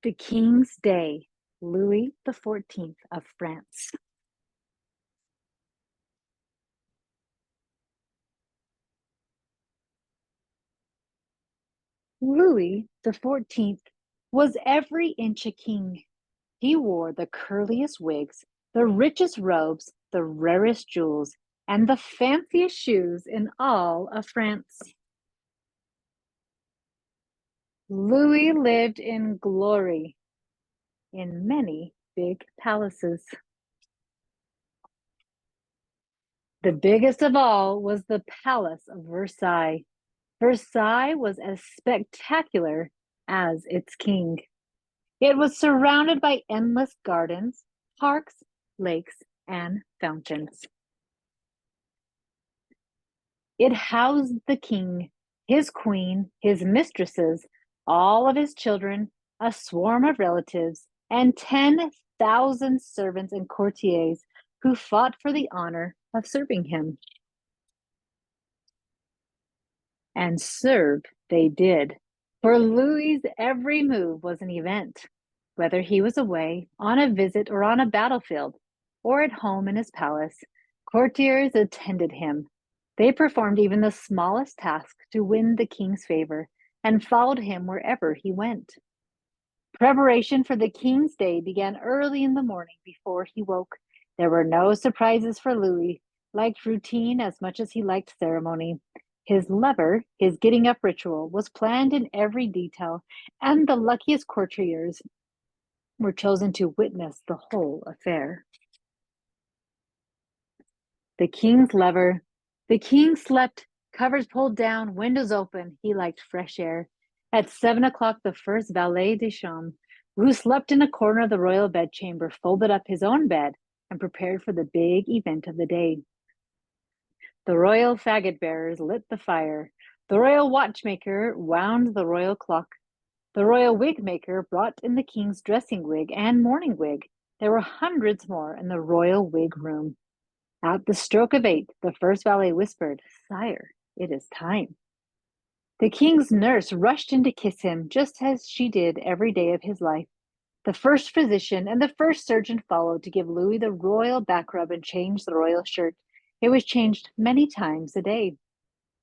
The King's Day, Louis XIV of France. Louis XIV was every inch a king. He wore the curliest wigs, the richest robes, the rarest jewels, and the fanciest shoes in all of France. Louis lived in glory in many big palaces. The biggest of all was the Palace of Versailles. Versailles was as spectacular as its king. It was surrounded by endless gardens, parks, lakes, and fountains. It housed the king, his queen, his mistresses, all of his children, a swarm of relatives, and 10,000 servants and courtiers who fought for the honor of serving him. And serve they did. For Louis's every move was an event, whether he was away, on a visit, or on a battlefield, or at home in his palace. Courtiers attended him. They performed even the smallest task to win the king's favor and followed him wherever he went. Preparation for the king's day began early in the morning before he woke. There were no surprises for Louis, liked routine as much as he liked ceremony. His lever, his getting up ritual, was planned in every detail, and the luckiest courtiers were chosen to witness the whole affair. The king's lever. The king slept, covers pulled down, windows open. He liked fresh air. At 7 o'clock, the first valet de chambre, who slept in a corner of the royal bedchamber, folded up his own bed and prepared for the big event of the day. The royal fagot bearers lit the fire. The royal watchmaker wound the royal clock. The royal wig maker brought in the king's dressing wig and morning wig. There were hundreds more in the royal wig room. At the stroke of 8, the first valet whispered, "Sire, it is time." The king's nurse rushed in to kiss him, just as she did every day of his life. The first physician and the first surgeon followed to give Louis the royal back rub and change the royal shirt. It was changed many times a day.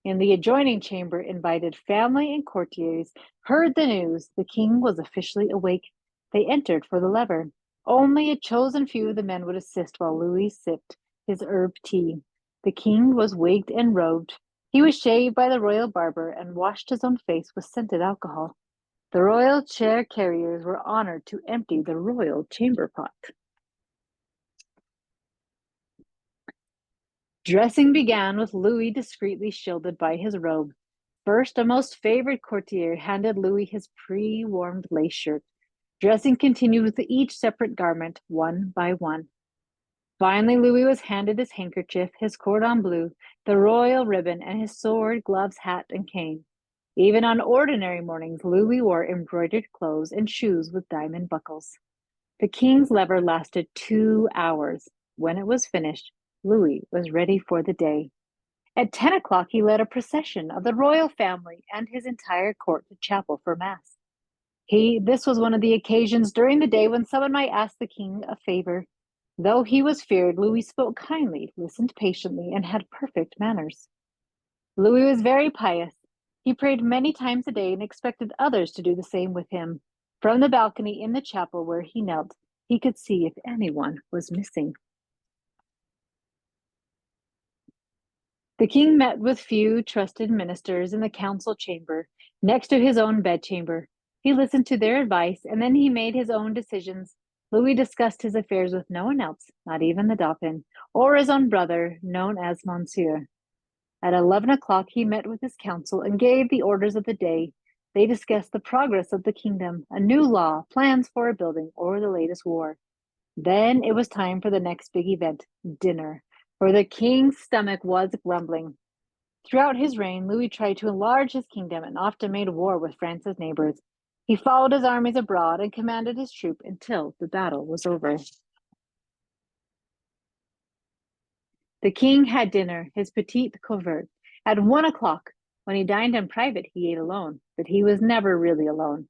In the adjoining chamber, invited family and courtiers heard the news. The king was officially awake. They entered for the lever. Only a chosen few of the men would assist while Louis sipped his herb tea. The king was wigged and robed. He was shaved by the royal barber and washed his own face with scented alcohol. The royal chair carriers were honored to empty the royal chamber pot. Dressing began with Louis discreetly shielded by his robe. First, a most favored courtier handed Louis his pre-warmed lace shirt. Dressing continued with each separate garment, one by one. Finally, Louis was handed his handkerchief, his cordon bleu, the royal ribbon, and his sword, gloves, hat, and cane. Even on ordinary mornings, Louis wore embroidered clothes and shoes with diamond buckles. The king's lever lasted 2 hours. When it was finished, Louis was ready for the day. At 10 o'clock, he led a procession of the royal family and his entire court to chapel for mass. This was one of the occasions during the day when someone might ask the king a favor. Though he was feared, Louis spoke kindly, listened patiently, and had perfect manners. Louis was very pious. He prayed many times a day and expected others to do the same with him. From the balcony in the chapel where he knelt, he could see if anyone was missing. The king met with few trusted ministers in the council chamber, next to his own bedchamber. He listened to their advice, and then he made his own decisions. Louis discussed his affairs with no one else, not even the Dauphin, or his own brother, known as Monsieur. At 11 o'clock, he met with his council and gave the orders of the day. They discussed the progress of the kingdom, a new law, plans for a building, or the latest war. Then it was time for the next big event, dinner, for the king's stomach was grumbling. Throughout his reign, Louis tried to enlarge his kingdom and often made war with France's neighbors. He followed his armies abroad and commanded his troops until the battle was over. The king had dinner, his petit covert, at 1 o'clock. When he dined in private, he ate alone, but he was never really alone.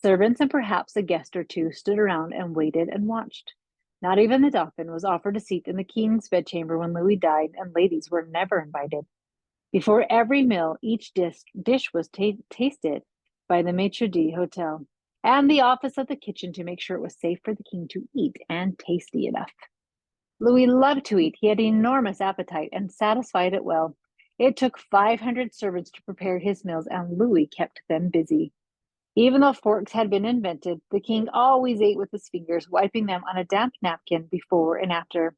Servants and perhaps a guest or two stood around and waited and watched. Not even the dauphin was offered a seat in the king's bedchamber when Louis died, and ladies were never invited. Before every meal, each dish was tasted by the maitre d'hotel and the office of the kitchen to make sure it was safe for the king to eat and tasty enough. Louis loved to eat. He had enormous appetite and satisfied it well. It took 500 servants to prepare his meals, and Louis kept them busy. Even though forks had been invented, the king always ate with his fingers, wiping them on a damp napkin before and after.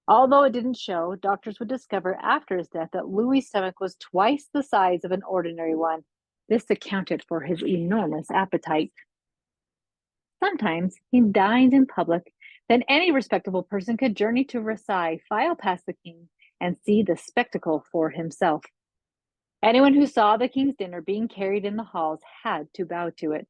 Although it didn't show, doctors would discover after his death that Louis' stomach was twice the size of an ordinary one. This accounted for his enormous appetite. Sometimes he dined in public. Then any respectable person could journey to Versailles, file past the king, and see the spectacle for himself. Anyone who saw the king's dinner being carried in the halls had to bow to it.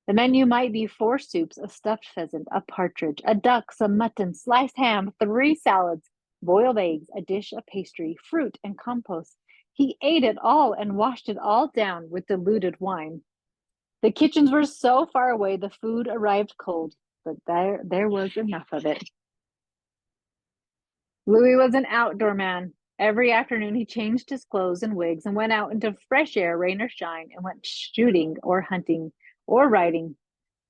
The menu might be 4 soups, a stuffed pheasant, a partridge, a duck, some mutton, sliced ham, 3 salads, boiled eggs, a dish of pastry, fruit, and compost. He ate it all and washed it all down with diluted wine. The kitchens were so far away the food arrived cold, but there was enough of it. Louis was an outdoor man. Every afternoon he changed his clothes and wigs and went out into fresh air, rain or shine, and went shooting or hunting or riding.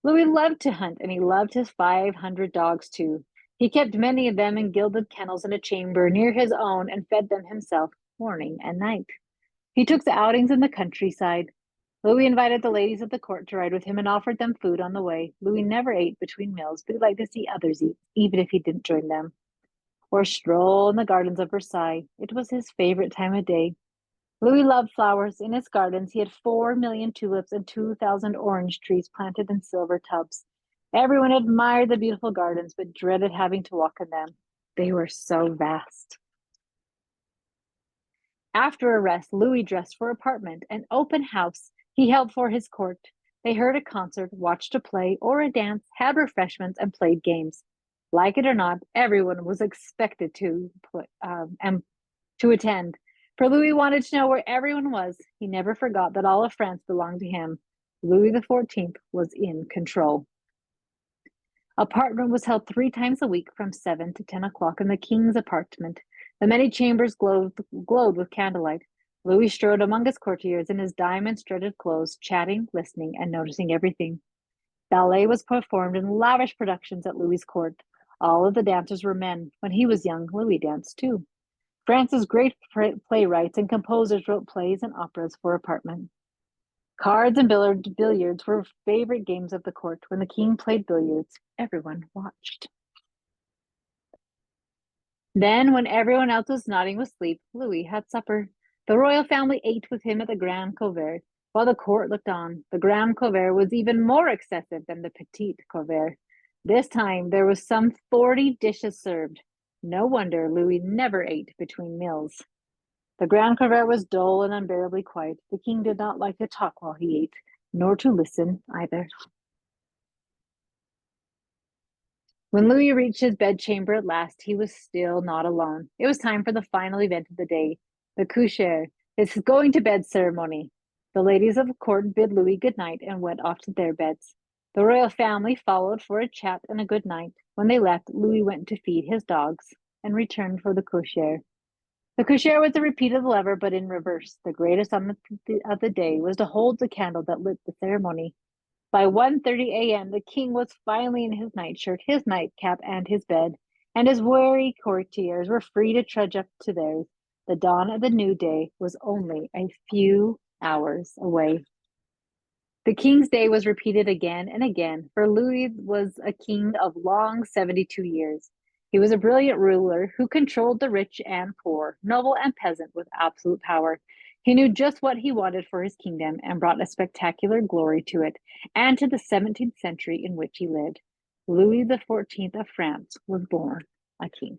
Louis loved to hunt, and he loved his 500 dogs too. He kept many of them in gilded kennels in a chamber near his own and fed them himself morning and night. He took the outings in the countryside. Louis invited the ladies of the court to ride with him and offered them food on the way. Louis never ate between meals, but he liked to see others eat, even if he didn't join them. Or stroll in the gardens of Versailles. It was his favorite time of day. Louis loved flowers. In his gardens, he had 4 million tulips and 2,000 orange trees planted in silver tubs. Everyone admired the beautiful gardens, but dreaded having to walk in them. They were so vast. After a rest, Louis dressed for apartment, an open house he held for his court. They heard a concert, watched a play or a dance, had refreshments, and played games. Like it or not, everyone was expected to attend. For Louis wanted to know where everyone was. He never forgot that all of France belonged to him. Louis XIV was in control. Apartment was held 3 times a week from 7 to 10 o'clock in the king's apartment. The many chambers glowed with candlelight. Louis strode among his courtiers in his diamond-studded clothes, chatting, listening, and noticing everything. Ballet was performed in lavish productions at Louis's court. All of the dancers were men. When he was young, Louis danced too. France's great playwrights and composers wrote plays and operas for apartment. Cards and billiards were favorite games of the court. When the king played billiards, everyone watched. Then, when everyone else was nodding with sleep, Louis had supper. The royal family ate with him at the Grand Couvert, while the court looked on. The Grand Couvert was even more excessive than the Petit Couvert. This time, there was some 40 dishes served. No wonder Louis never ate between meals. The Grand Couvert was dull and unbearably quiet. The king did not like to talk while he ate, nor to listen either. When Louis reached his bedchamber at last, he was still not alone. It was time for the final event of the day, the coucher, his going to bed ceremony. The ladies of the court bid Louis good night and went off to their beds. The royal family followed for a chat and a good night. When they left, Louis went to feed his dogs and returned for the coucher. The coucher was a repeat of the lever, but in reverse. The greatest honor of the day was to hold the candle that lit the ceremony. By 1:30 a.m., the king was finally in his nightshirt, his nightcap, and his bed, and his weary courtiers were free to trudge up to theirs. The dawn of the new day was only a few hours away. The king's day was repeated again and again, for Louis was a king of long 72 years. He was a brilliant ruler who controlled the rich and poor, noble and peasant with absolute power. He knew just what he wanted for his kingdom and brought a spectacular glory to it and to the 17th century in which he lived. Louis XIV of France was born a king.